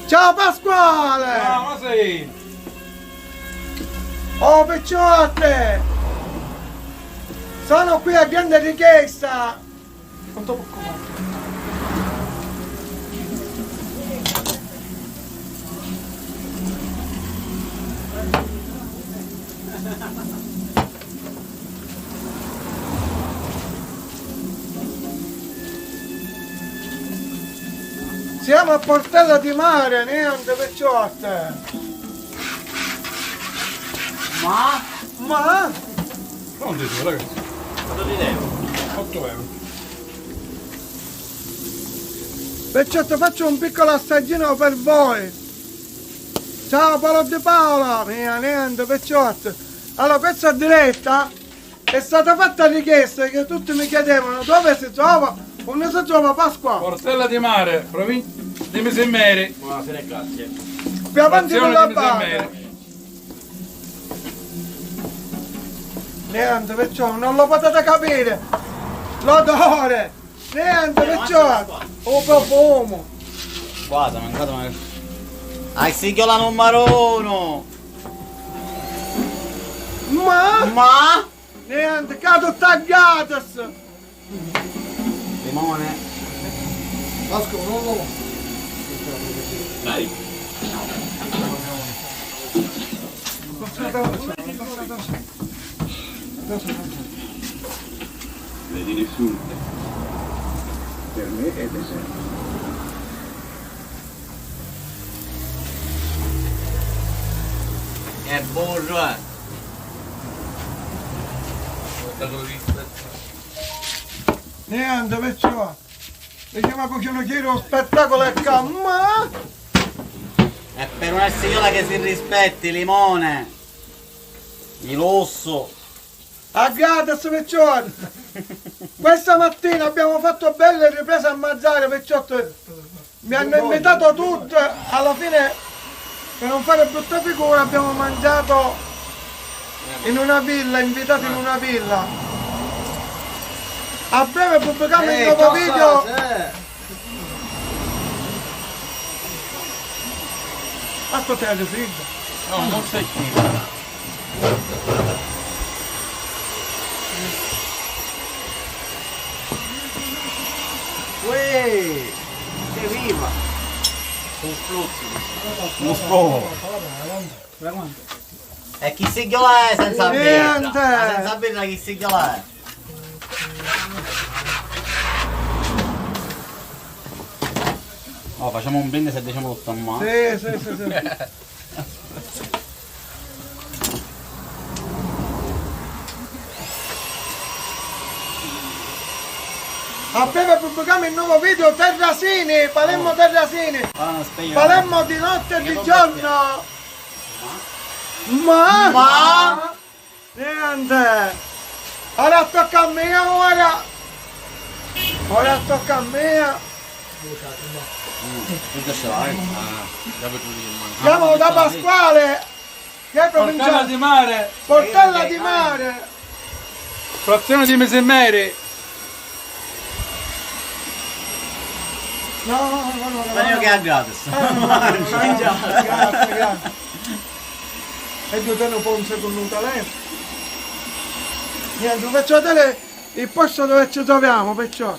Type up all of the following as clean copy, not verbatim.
Ciao Pasquale! Ah, ma sei! Oh picciotte! Sono qui a grande richiesta! Quanto può comandare? Siamo a Portella di Mare, niente picciotte! Ma? Non ti so, ragazzi. Quanto ti devo? 8 euro. Picciotte, faccio un piccolo assaggino per voi! Ciao Paolo Di Paola! Mia, niente picciotte! Allora, questa diretta è stata fatta richiesta che tutti mi chiedevano dove si trova, come si trova Pasqua? Portella di Mare, provincia di Mesimmeri. Buonasera e grazie. Più avanti Frazione con la di barra! Mesimmeri. Niente perciò, non lo potete capire! L'odore! Niente perciò! Un profumo! Guarda, mancato una... Ah, si chiola numero 1! Ma? Niente, cado tagatas! Limone. Pasqua, non lo... Dai. Vedi nessuno. Per me è deserto. È burro, eh. Niente perciò! Mi chiama perché non chiedo uno spettacolo e ma? È per una signora che si rispetti, limone. Di lusso. A Gatas perciò! Questa mattina abbiamo fatto belle riprese a mangiare perciò mi hanno invitato tutte, alla fine per non fare brutta figura abbiamo mangiato in una villa, invitati in una villa. A breve pubblichiamo il nuovo video. Aspetta che freddo. No, non sei qui. Uè, che viva! Un fluzzo. Uno sfogo. E chi si chiola è senza birra? Niente. Ma senza birra chi si chiola è? Oh, facciamo un brindisi e diciamo tutto a mano. Sì. A breve pubblichiamo il nuovo video Terrasini, Palermo Terrasini, Palermo di notte e di giorno. Ma? Niente. Ora tocca a me ora. Ora tocca a me. Siamo da Pasquale. Che è Portella provincia? di Mare, Portella di Mare. frazione di Mesimmeri. No. Meglio che a gratis. Grazie. E due te ne può un secondo un talento. Niente, faccio vedere il posto dove ci troviamo, perciò.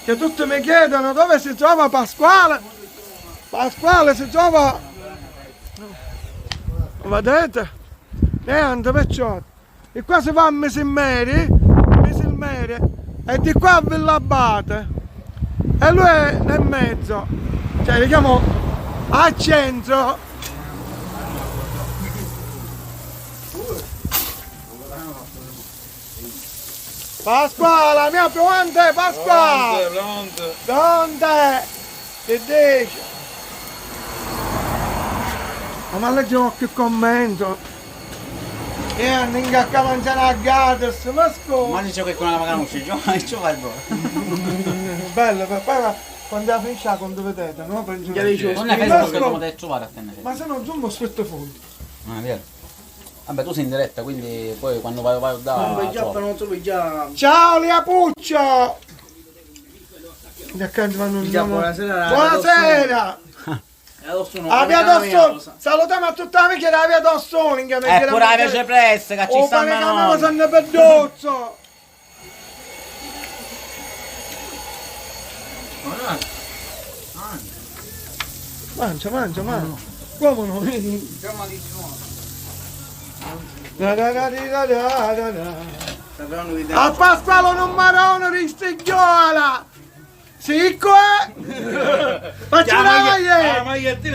Che tutti mi chiedono dove si trova Pasquale. Pasquale si trova. Vedete? Niente, perciò. E qua si va a Mesimmeri, e di qua a Villabate. E lui è nel mezzo, cioè diciamo al centro. Pasquale, mia pronte, Pasquale! Pronto. Pronte! Che dice? Ma leggiamo che commento. E andiamo a mangiare a Gates, ma scusa! Ma dice che con la magana non ci gioca il bro. Bello, poi quando la finisce quando vedete, no? Per Non è Ma Facebook che scusa, potete trovare a te. ma se no zoom aspetta fuori. Non è vero. Vabbè, tu sei in diretta, quindi poi quando vai da... Non trovi già. Ciao Liapuccio! Gli accanto vanno il nome. Buonasera. Buonasera! A via d'Ossoni, salutiamo a tutti gli amici della via d'Ossoni. Pure la Vece Press che ci sta a San Pedozzo. Mangia. Come no? A Pasquale non marone ristigliola! Sicco faccio la maglietta! Faccio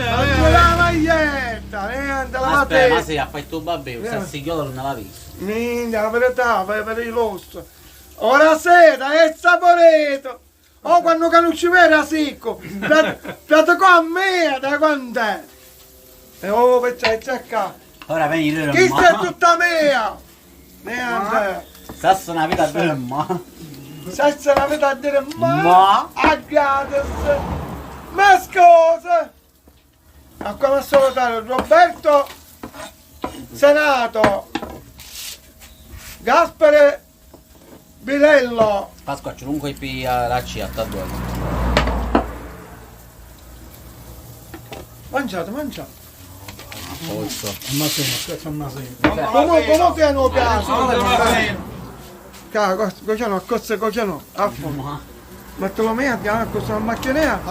la maglietta! Niente, la Aspetta, ma mattina! sì, ha fatto il babbeo, se signora non l'ha visto. Niente, la verità, per il rosso! Ora seta, è saporeto! Oh, quando canucci vera sicco! Piatto con me, da quant'è? E oh, perché c'è qua! Ora vieni a Chi dire sta ma. tutta mia? Niente! Sassa una vita per ma. Senza la vita a dire Ma? a gratis! Ma scusa! A come salutare Roberto Senato Gaspare Bilello. Pasqua c'è comunque pia la C a due. Mangiate. Polso. Come piano piano? Cogliano, cogliano, affo. Mettelo mia, a cosa macchinea?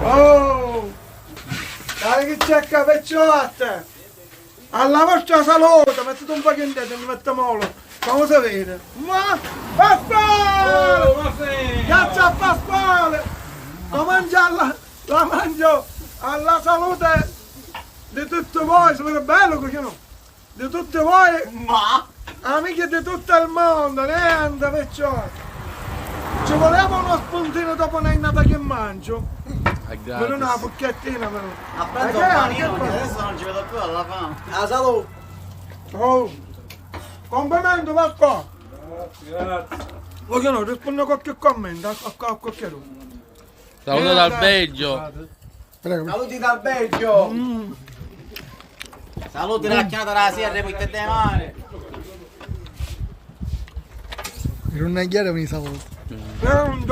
Oh! Dai che c'è capecciotte! Alla vostra salute, mettete un po' in dentro, mi mettiamo come si vede? Ma Pasquale! Grazie a Pasquale! La mangio alla salute di tutti voi, sapete bello cogliano? Di tutti voi! Ma? Amici di tutto il mondo, niente perciò. Ci voleva uno spuntino dopo una innata che mangio. Per una pocchettina però. Ha preso un panino che adesso non ci vedo più alla fame. La salute. Oh. Complimento Pasqua. Grazie. Voglio no, rispondo a qualche commento, a qualche Saluto dal Belgio. Prego. Saluti dal Belgio! Saluti la chiamata della sera, poi te mare. Non è chiaro mi saluto. Rispondi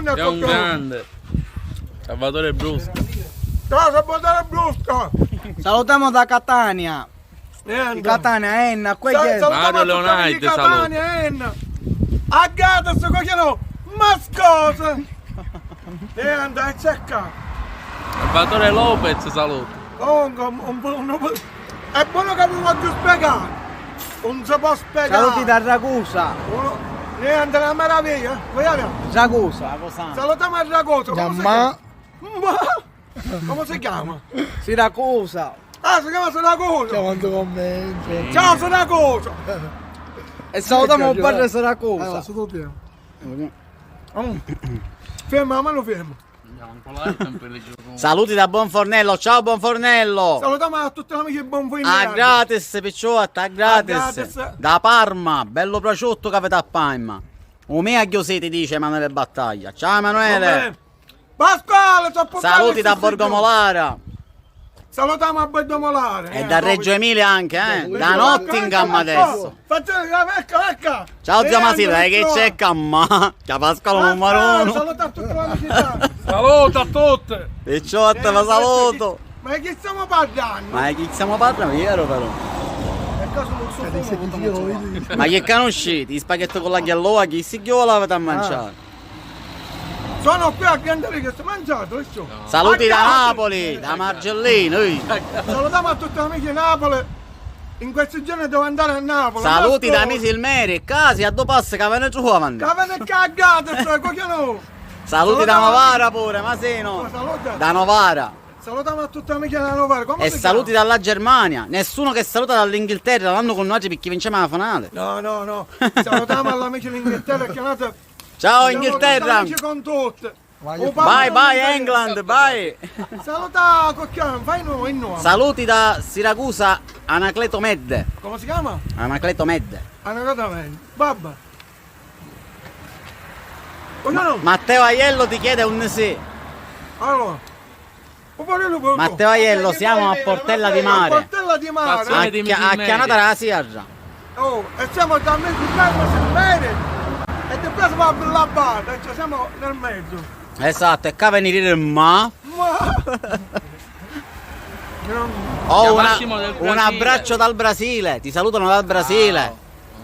a È un qualche grande. Salvatore Brusca. Ciao, Salvatore Brusca. Salutiamo da Catania. Niente. Catania, Enna, qui che è? Mario Leonardi, Catania, Enna. A Gatas, cogliano, ma scusa. Niente, c'è qua. Salvatore Lopez saluto. È buono che mi voglio spiegare. Non si può spiegare. Saluti da Ragusa. Niente, una meraviglia. Vogliamo? Ragusa. Salutiamo il Ragoso. Come si chiama? Siracusa. Ah, si chiama Siracusa. Quanto commento. Ciao Siracusa. E salutiamo il padre Siracusa. Ferma, la mano ferma. Saluti da Buonfornello, ciao Buonfornello. Salutiamo a tutti gli amici di Buonfornello. A gratis, picciotta, a gratis. gratis. Da Parma, bello prosciutto che avete a Parma. O me a Chioseti dice Emanuele Battaglia. Ciao Emanuele. Pasquale, Saluti da Borgomolara. Salutiamo a Borgomolare. E da Reggio Emilia anche, Da Nottingham adesso. Ecco. Ciao zio Masilda, che c'è camma? Ciao Pasquale numero uno. Saluta a tutti gli amici. Saluto a tutti. Picciotta, vi saluto. Ma di chi stiamo parlando? Ma chi stiamo parlando? Vero però. Ma che conoscete? I spaghetti con la ghialloa, chi si chiola avete a mangiare? Sono qui a Piantari che sto mangiato, Saluti da Napoli, da Margellino. Salutiamo a tutti gli amici di Napoli. In questi giorni devo andare a Napoli. Saluti da Misilmeri, casi a due passi che avete giù avanti. Avete cagato, cogliano. Saluti da Novara pure, ma sì no. Da Novara. Salutiamo a tutti gli amici della Novara. E saluti dalla Germania. Nessuno che saluta dall'Inghilterra l'hanno con noi perché vinciamo la finale. No. Salutiamo all'amici dell'Inghilterra chiamate. Ciao Inghilterra. Con tutti. Bye England, bye. Saluta Cocchiano, fai noi in nuovo. Saluti da Siracusa, Anacleto Medde. Come si chiama? Anacleto Medde. Anacleto. Babba. No. Matteo Aiello ti chiede un sì. Allora. Matteo Aiello, siamo a Portella di Mare. Portella di Mare. A Chianata della Sierra. Oh, e siamo da mezzo di Silveri. E di preso va la barra, cioè siamo nel mezzo. Esatto, e qua venire ma. Oh, Massimo del un Brasile. abbraccio dal Brasile. Ti salutano dal Brasile.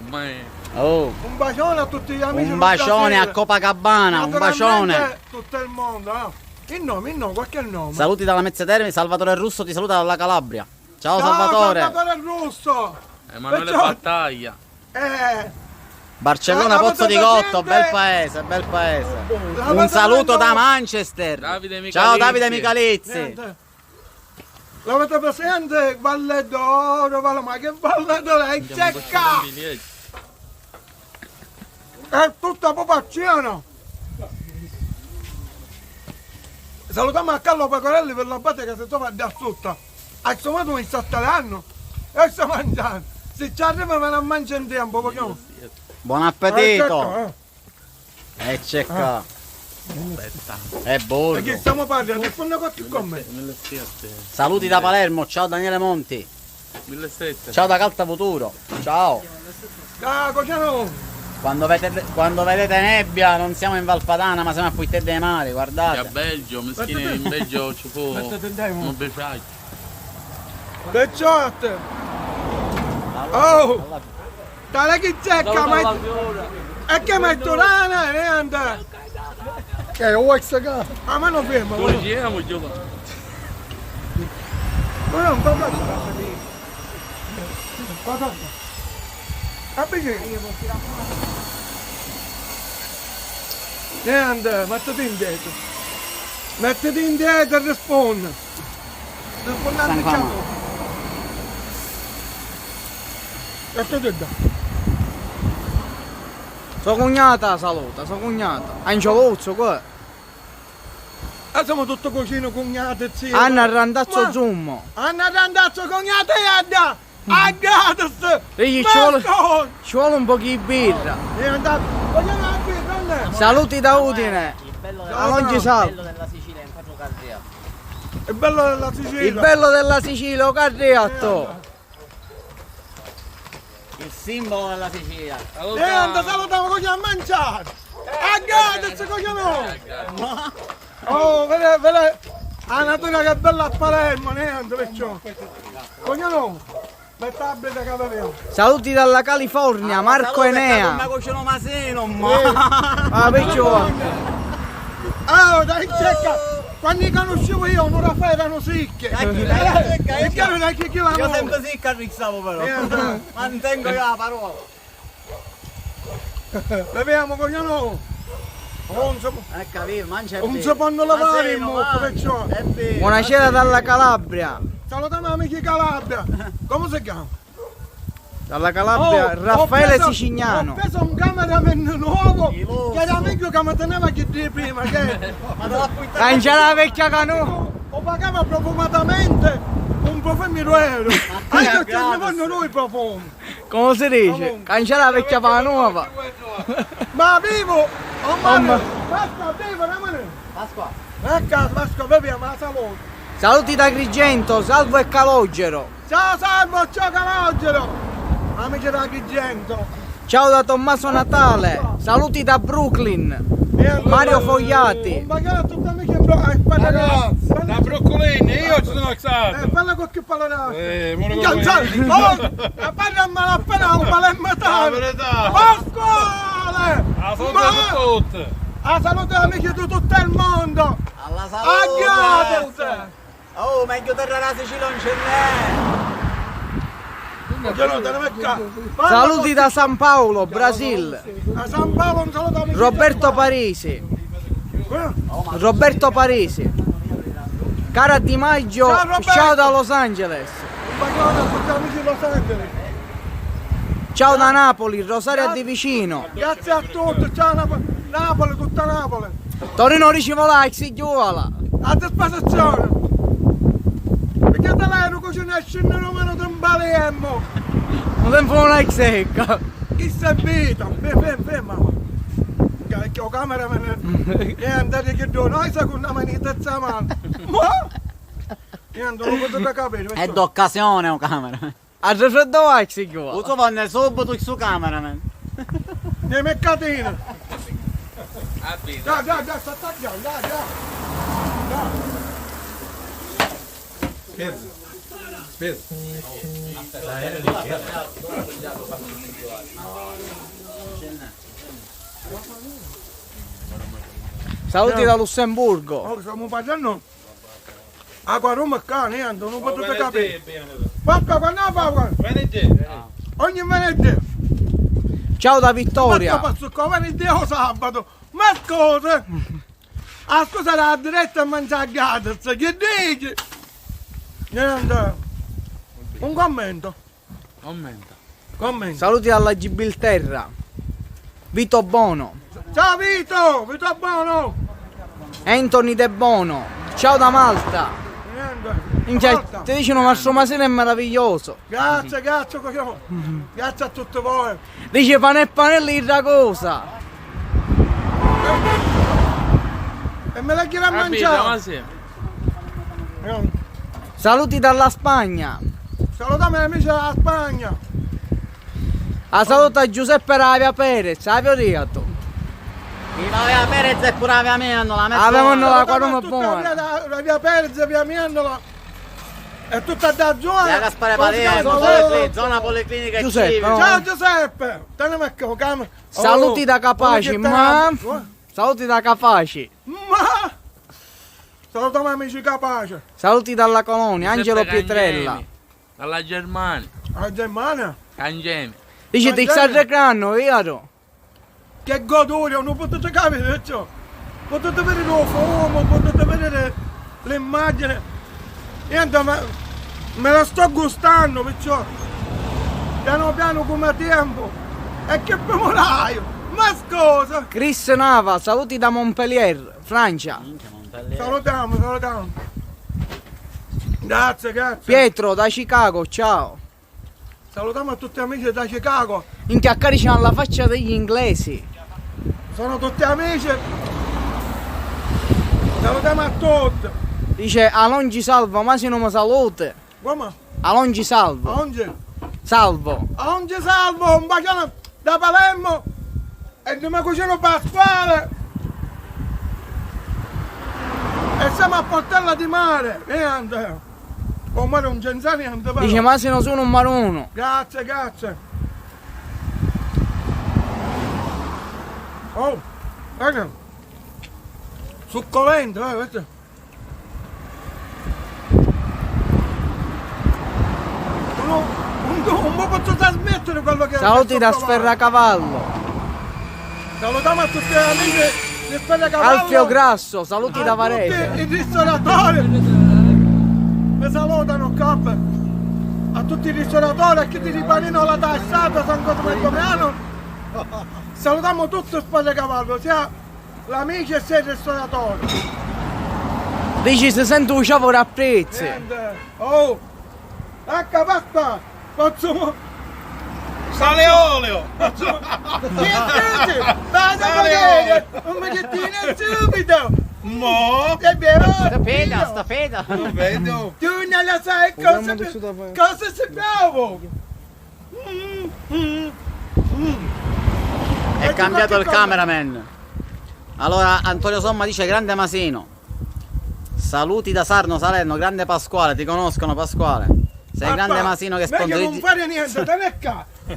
Ormai Oh, Un bacione a tutti gli amici. un del bacione Brasile. a Copacabana, un bacione. Naturalmente tutto il mondo, Il nome, qualche nome. Saluti dalla Mezza Termini, Salvatore Russo ti saluta dalla Calabria. Ciao Ciao, Salvatore. Salvatore Russo. Emanuele Perciò- Battaglia. Barcellona, Ciao, Pozzo di Salvatore Gotto, Presidente. bel paese, bel paese. La Un vado saluto da prendo- Manchester. Davide Micalizzi. Ciao Davide Micalizzi. Niente. L'avete presente? Valle d'Oro, ma che Valle d'Oro è secca! È tutta popolazione! Salutiamo a Carlo Pecorelli per la batte che si trova da sotto. A questo modo mi sta talando e sta mangiando. Se ci arriva me la mangio in tempo, perché no? Buon appetito. E c'è qua. È Perché buono. stiamo parlando, risponde qualche commento. 1700. Saluti da Palermo, ciao Daniele Monti. 1700. Ciao da Calta Futuro. Ciao. Cocciano! Quando vedete nebbia non siamo in Valpadana ma siamo a Puittè dei Mari, E a guardate. Belgio, meschini in Belgio ci fu un befraggio. Becciotte! Oh! Dai che zecca, ma è che metto rana e anda! Che vuoi stacare? Ah, ma non fermo! Dove giriamo giù? Ma non fa guarda! Niente, mettiti indietro! Mettiti indietro e rispondi! Rispondete Stanco, ciao! Mettiti da! Sua cognata saluta, sua cognata. Angiolozzo qua. Ah, siamo tutto cucino, cognate, zio! Anna Randazzo Ma- Zummo. Anna Randazzo, cognate e Adda! Agatas! Egli ci vuole un po' di birra. È andato! Vogliamo la birra, andiamo! Saluti da Udine. A Longi Sal. della Sicilia in faccio cardia. È bello della Sicilia! Il bello della Sicilia, Carriatto. Il simbolo della Sicilia. Niente, salutiamo, vogliamo mangiare! Agatas, cogliamo! Oh, vede! La natura che è bella a Palermo, niente, perciò! Cogliamo! Mettabile che avevamo! Saluti dalla California, Marco Ma Enea. cucino masino, Ah, perciò. Oh, dai, secca! Quando li conoscevo io non erano sicche! Perché non è che chi la Io muove? sempre sì carrizzavo però. Niente. Mantengo io la parola. Beviamo, cogliamo! Non Capito, mangia non si possono lavare il mucco, perciò! Buonasera dalla Calabria. Salutiamo amici Calabria! Come si chiama? Dalla Calabria, Oh, Raffaele ho preso- Sicignano. Ho preso un cameraman nuovo che era meglio che mi teneva che di prima, che Cangia la vecchia canoa. lo pagava profumatamente un profumo euro. Anche perché mi vogliono noi i profumi. Come si dice? Cangia la vecchia nuova. Ma vivo! Oh mamma! Pasqua, vivo, ramane! Pasqua. Ecco, Pasqua, beviamo la salute! Saluti da Agrigento, Salvo e Calogero. Ciao Salvo, ciao Calogero! Amici da Agrigento! Ciao da Tommaso Natale. Saluti da Brooklyn. Mario Fogliati. Un bacione a tutti amici Da Broccolini, io ci sono stato. parla con che parlerà! Me lo Canzani! Oh! Parla a malapena un La palermatano! verità. Pasquale! La salute a tutti. A salute amici di tutto il mondo! Alla salute. Aggiate! Oh, meglio terra la Sicilia non ce n'è. Saluti da San Paolo, Brasil. A San Paolo un saluto amici! Roberto Parisi. Roberto Parisi. Cara Di Maggio, Ciao, Roberto. ciao da Los Angeles. Un bacione a tutti amici di Los Angeles! Ciao da Napoli, Rosario di vicino. Grazie a tutti, ciao Napoli, tutta Napoli! Torino Ricivolax, Sigiuola. A disposizione! Perché te l'hai cucina e scende numero di un baliemmo! Non tempo una secca. Chi si è vita? Ferma! Che ho camera e andate che do, noi secondo me ne terza mano! Ma? Niente, non lo potete capire! È d'occasione un cameraman. A Ricivolax, Sigiuola. Uso vanno subito il suo cameraman. Nei mercatini! Già, sta tagliando, già! Saluti da Lussemburgo. Oh, stiamo facendo acqua Roma qua, niente, non potete capire. Papà, quando fa? Ogni venerdì. Ciao da Ma Vittoria. passo qua venerdì o sabato? Ma scusa! Ah, scusa la diretta a mangiare Gates, che dici? Niente. Un commento. Commento. Saluti dalla Gibilterra. Vito Bono. Ciao Vito! Vito buono! Anthony De Bono. Ciao da Malta. Niente. Minchia, Forza. ti dicono Mastro Masino è meraviglioso. Grazie, coglione. Grazie a tutti voi. Dice pane e panelli di Ragosa. E me la chiede a mangiare. Saluti dalla Spagna. Salutiamo gli amici della Spagna. A saluta Giuseppe Ravia Perez. Avio Viva Via Perez e pure Via Miandola. Avevano la Salutiamo quaruma tutta buona. la via Perez, via Miandola. E tutta da zona. Via Gaspare Come si chiama? Palermo, zona policlinica e Giuseppe, civica. no? Ciao Giuseppe. Te ne metto cam. Saluti da Capaci, come che ma. te- Saluti da Capaci. Ma. Salutiamo amici capaci. Saluti dalla Colonia, Angelo Pietrella. Dalla Germania. A Germania. Cangemi. Dice ti sta recando, vero? Che goduria, non potete capire ciò. Potete vedere lo fumo, potete vedere le immagini. Niente, ma me la sto gustando, perciò. Piano piano come tempo. E che premolaio. Ma scusa. Chris Nava, saluti da Montpellier, Francia. Salutiamo. Grazie. Pietro da Chicago, ciao. Salutiamo a tutti gli amici da Chicago. Inchiaccarici alla faccia degli inglesi. Sono tutti amici. Salutiamo a tutti. Dice Alongi Salvo, ma se non mi salute. Come? Alongi Salvo. Oggi? Salvo. Oggi salvo, un bacione da Palermo e di mio cugino Pasquale. E siamo a Portella di Mare. Niente. Oh, ma non c'è niente. però. Dice ma se non sono un maruno. Grazie. Oh, raga. Succolento, vedete? Non posso trasmettere quello che Saluti che da sto provando. Sferracavallo. Salutiamo a tutti gli amici di Sferracavallo. Alfio Grasso, saluti da A Varese. tutti i ristoratori. Mi salutano, cap. A tutti i ristoratori, a chi di Ripanino la tassata, San Cosimo e Damiano. Salutiamo tutti Sferracavallo, sia l'amici sia i ristoratori. Dici se sento un ciavo a prezzi. Niente. Oh, ecco basta. Facciamo. Sale olio! Niente, vado a vedere. Un bigliettino subito. Mo! E abbiamo. Sta feda. Non vedo! Tu non la sai cosa sappiamo. È cambiato il cameraman. Allora Antonio Somma dice grande Masino. Saluti da Sarno Salerno, grande Pasquale, ti conoscono Pasquale. Sei grande Masino che Meglio non sponsorizzi. fare niente, te ne ca. Che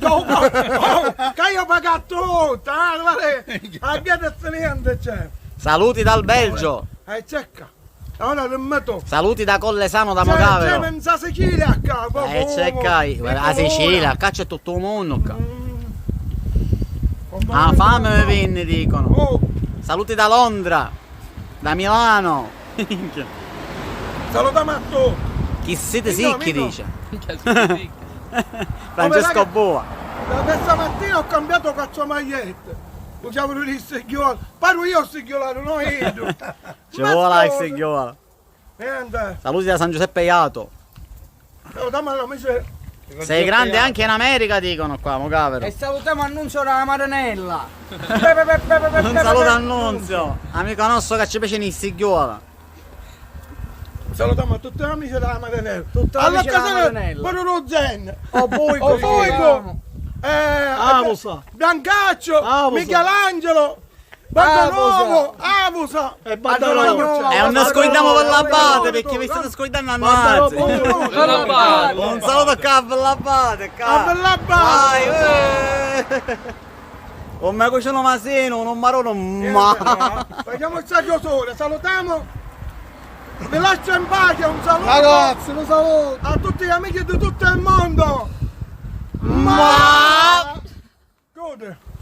io ho pagato tutto, a che niente c'è. Saluti dal Belgio. Cerca. Ora non metto. Saluti da Collesano da C'è Mogavero. pensa Sicilia a capo. C'è la Sicilia, qua c'è tutto il mondo qua. Ah, fame vinni dicono. Oh, Saluti da Londra, da Milano. salutiamo a tu. Chi siete Amico, sicchi amico. dice. Francesco Boa. Da questa mattina ho cambiato 4 magliette. Usavo il sigliolo. Parlo io il sigliolare, non io. Ci vuole il signora. Niente. Saluti da San Giuseppe Iato. Salutiamo all'amici. Sei grande anche in America dicono qua, Mogavero. E salutiamo Annunzio dalla Maranella. Un saluto Annunzio, amico nostro che ci piace in signora. Salutiamo a tutti gli amici della Maranella. Tutti gli amici della Maranella. Pure lo Zen. Oh Boico. Oh, Boico. Avosa. Biancaccio. Avosa. Michelangelo. Bando nuovo, Avusa e Bando nuovo. E non scordiamo per l'abate perché vi state scordando a noi. Un saluto a l'abate, un me cucino masino, un marone, ma. Vediamo il saggiosore, salutiamo. Vi lascio in pace, un saluto. Ragazzi, lo saluto. A tutti gli amici di tutto il mondo. Ma. Gode.